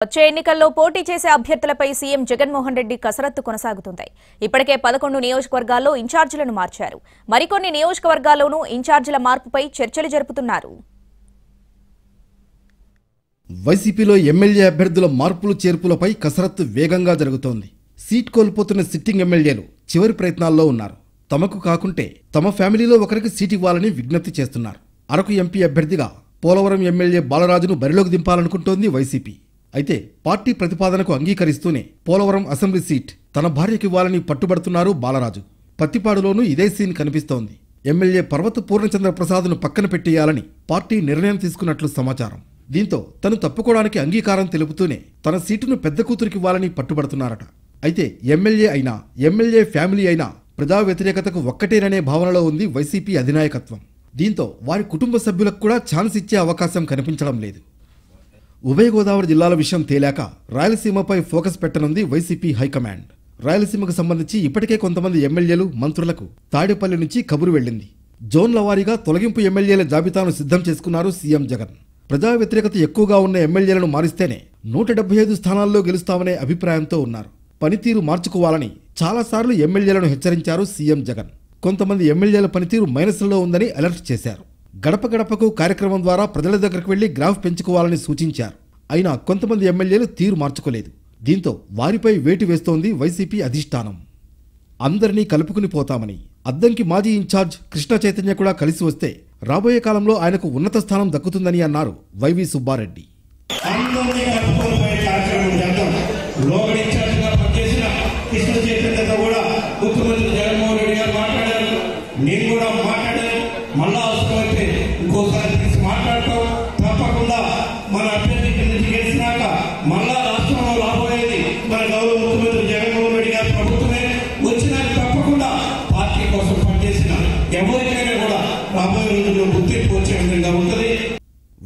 వచ్చే ఎన్నికల్లో పోటీ చేసే అభ్యర్థులపై సీఎం జగన్మోహన్ రెడ్డి కసరత్తు కొనసాగుతుంది. ఇప్పటికే 11 నియోజకవర్గాల్లో ఇన్ఛార్జీలను మార్చారు. మరికొన్ని నియోజకవర్గాల్లోనూ ఇన్ఛార్జీల మార్పుపై చర్చలు జరుపుతున్నారు. వైసీపీలో ఎమ్మెల్యే అభ్యర్థుల మార్పులు చేర్పులపై కసరత్తు వేగంగా జరుగుతోంది. సీట్ కోల్పోతున్న సిట్టింగ్ ఎమ్మెల్యేలు చివరి ప్రయత్నాల్లో ఉన్నారు. తమకు కాకుంటే తమ ఫ్యామిలీలో ఒకరికి సీట్ ఇవ్వాలని విజ్ఞప్తి చేస్తున్నారు. అరకు ఎంపీ అభ్యర్థిగా పోలవరం ఎమ్మెల్యే బాలరాజును బరిలోకి దింపాలనుకుంటోంది వైసీపీ. అయితే పార్టీ ప్రతిపాదనకు అంగీకరిస్తూనే పోలవరం అసెంబ్లీ సీట్ తన భార్యకివ్వాలని పట్టుబడుతున్నారు బాలరాజు. పత్తిపాడులోనూ ఇదే సీన్ కనిపిస్తోంది. ఎమ్మెల్యే పర్వత పూర్ణచంద్ర ప్రసాద్ను పక్కన పెట్టేయాలని పార్టీ నిర్ణయం తీసుకున్నట్లు సమాచారం. దీంతో తను తప్పుకోవడానికి అంగీకారం తెలుపుతూనే తన సీటును పెద్ద కూతురికివ్వాలని పట్టుబడుతున్నారట. అయితే ఎమ్మెల్యే అయినా ఎమ్మెల్యే ఫ్యామిలీ అయినా ప్రజా వ్యతిరేకతకు ఒక్కటేననే భావనలో ఉంది వైసీపీ అధినాయకత్వం. దీంతో వారి కుటుంబ సభ్యులకు కూడా ఛాన్స్ ఇచ్చే అవకాశం కనిపించడం లేదు. ఉభయ గోదావరి జిల్లాల విషయం తేలాక రాయలసీమపై ఫోకస్ పెట్టనుంది వైసీపీ హైకమాండ్. రాయలసీమకు సంబంధించి ఇప్పటికే కొంతమంది ఎమ్మెల్యేలు మంత్రులకు తాడేపల్లి నుంచి కబురు వెళ్లింది. జోన్ల వారీగా తొలగింపు ఎమ్మెల్యేల జాబితాను సిద్ధం చేసుకున్నారు సీఎం జగన్. ప్రజా వ్యతిరేకత ఎక్కువగా ఉన్న ఎమ్మెల్యేలను మారిస్తేనే 175 స్థానాల్లో గెలుస్తామనే అభిప్రాయంతో ఉన్నారు. పనితీరు మార్చుకోవాలని చాలాసార్లు ఎమ్మెల్యేలను హెచ్చరించారు సీఎం జగన్. కొంతమంది ఎమ్మెల్యేల పనితీరు మైనస్లో ఉందని అలర్ట్ చేశారు. గడప గడపకు కార్యక్రమం ద్వారా ప్రజల దగ్గరకు వెళ్లి గ్రాఫ్ పెంచుకోవాలని సూచించారు. అయినా కొంతమంది ఎమ్మెల్యేలు తీరు మార్చుకోలేదు. దీంతో వారిపై వేటు వేస్తోంది వైసీపీ అధిష్టానం. అందరినీ కలుపుకుని పోతామని అద్దంకి మాజీ ఇన్ఛార్జ్ కృష్ణ చైతన్య కూడా కలిసి వస్తే రాబోయే కాలంలో ఆయనకు ఉన్నత స్థానం దక్కుతుందని అన్నారు వైవి సుబ్బారెడ్డి. మళ్ళా అవసరమైతే ఇంకోసారి తీసి మాట్లాడతాం. తప్పకుండా మన అభ్యర్థి నుంచి గెలిచినాక మళ్ళా రాష్ట్రంలో రాబోయేది మన గౌరవ ముఖ్యమంత్రి జగన్మోహన్ రెడ్డి గారి ప్రభుత్వమే వచ్చినాక తప్పకుండా పార్టీ కోసం పనిచేసిన ఎవరికైనా కూడా రాబోయే రోజుల్లో గుర్తింపు వచ్చే విధంగా ఉంటుంది.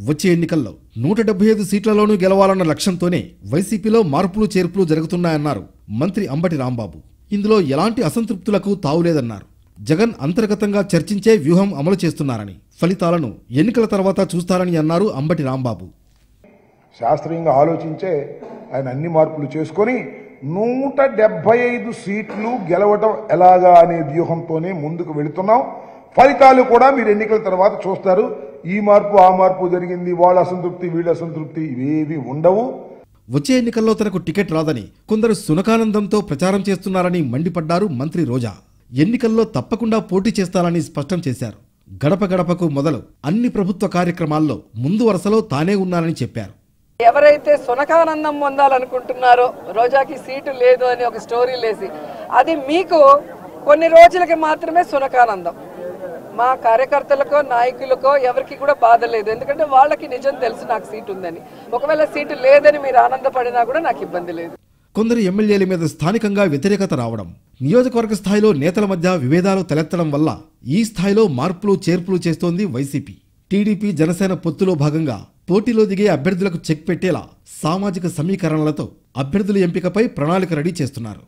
వచ్చే ఎన్నికల్లో 175 సీట్లలోనూ గెలవాలన్న లక్ష్యంతోనే వైసీపీలో మార్పులు చేర్పులు జరుగుతున్నాయన్నారు మంత్రి అంబటి రాంబాబు. ఇందులో ఎలాంటి అసంతృప్తులకు తావులేదన్నారు. జగన్ అంతర్గతంగా చర్చించే వ్యూహం అమలు చేస్తున్నారని, ఫలితాలను ఎన్నికల తర్వాత చూస్తారని అన్నారు అంబటి రాంబాబు. శాస్త్రీయంగా ఆలోచించే ఆయన అన్ని మార్పులు చేసుకొని 175 సీట్లు గెలవటం ఎలాగా అనే వ్యూహంతోనే ముందుకు వెళుతున్నాం. ఫలితాలు కూడా మీరు ఎన్నికల తర్వాత చూస్తారు. ఈ మార్పు ఆ మార్పు జరిగింది, వాళ్ళ అసంతృప్తి వీళ్ళ అసంతృప్తి ఇవేవి ఉండవు. వచ్చే ఎన్నికల్లో తనకు టికెట్ రాదని కొందరు సునకానందంతో ప్రచారం చేస్తున్నారని మండిపడ్డారు మంత్రి రోజా. ఎన్నికల్లో తప్పకుండా పోటీ చేస్తారని స్పష్టం చేశారు. గడప గడపకు మొదలు అన్ని ప్రభుత్వ కార్యక్రమాల్లో ముందు వరుసలో తానే ఉన్నానని చెప్పారు. ఎవరైతే సునకానందం పొందాలనుకుంటున్నారో రోజాకి సీటు లేదు అని ఒక స్టోరీ లేసి, అది మీకు కొన్ని రోజులకి మాత్రమే సునకానందం. మా కార్యకర్తలకో నాయకులకో ఎవరికి కూడా బాధ లేదు. ఎందుకంటే వాళ్ళకి నిజం తెలుసు నాకు సీటు ఉందని. ఒకవేళ సీటు లేదని మీరు ఆనందపడినా కూడా నాకు ఇబ్బంది లేదు. కొందరు ఎమ్మెల్యేల మీద స్థానికంగా వ్యతిరేకత రావడం, నియోజకవర్గ స్థాయిలో నేతల మధ్య విభేదాలు తలెత్తడం వల్ల ఈ స్థాయిలో మార్పులు చేర్పులు చేస్తోంది వైసీపీ. టీడీపీ జనసేన పొత్తులో భాగంగా పోటీలో దిగే అభ్యర్థులకు చెక్ పెట్టేలా సామాజిక సమీకరణలతో అభ్యర్థుల ఎంపికపై ప్రణాళిక రెడీ చేస్తున్నారు.